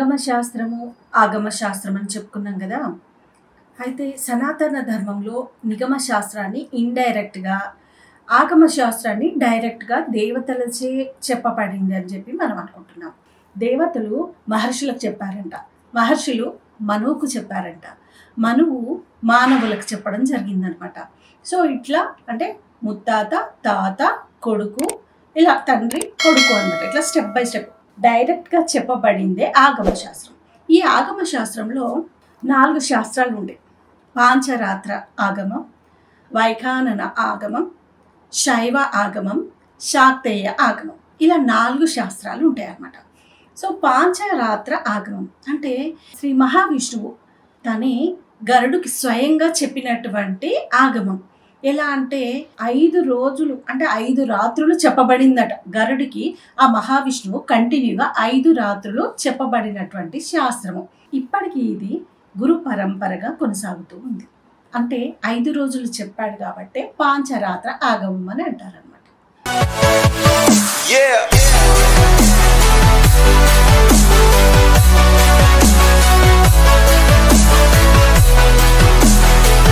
నిగమ శాస్త్రము, ఆగమ శాస్త్రం అని చెప్పుకున్నాం కదా. అయితే సనాతన ధర్మంలో నిగమ శాస్త్రాన్ని ఇండైరెక్ట్‌గా, ఆగమ శాస్త్రాన్ని డైరెక్ట్‌గా దేవతలచే చెప్పబడింది అని చెప్పి మనం అనుకుంటున్నాం. దేవతలు మహర్షులకు చెప్పారంట. మహర్షులు మనువుకు చెప్పారంట. మనువు మానవులకు చెప్పడం జరిగిందనమాట. సో ఇట్లా అంటే ముత్తాత, తాత, కొడుకు, ఇలా తండ్రి, కొడుకు అనమాట. ఇట్లా స్టెప్ బై స్టెప్ డైరెక్ట్‌గా చెప్పబడిందే ఆగమ శాస్త్రం. ఈ ఆగమ శాస్త్రంలో 4 శాస్త్రాలు ఉంటాయి. పాంచరాత్ర ఆగమం, వైఖానన ఆగమం, శైవ ఆగమం, శాక్తేయ ఆగమం. ఇలా 4 శాస్త్రాలు ఉంటాయన్నమాట. సో పాంచరాత్ర ఆగమం అంటే శ్రీ మహావిష్ణువు తనే గరుడుకి స్వయంగా చెప్పినటువంటి ఆగమం. ఎలా అంటే 5 రోజులు అంటే 5 రాత్రులు చెప్పబడిందట గరుడికి. ఆ మహావిష్ణువు కంటిన్యూగా 5 రాత్రులు చెప్పబడినటువంటి శాస్త్రము. ఇప్పటికీ ఇది గురు పరంపరగా కొనసాగుతూ ఉంది. అంటే 5 రోజులు చెప్పాడు కాబట్టి పాంచరాత్ర ఆగమం అని అంటారనమాట.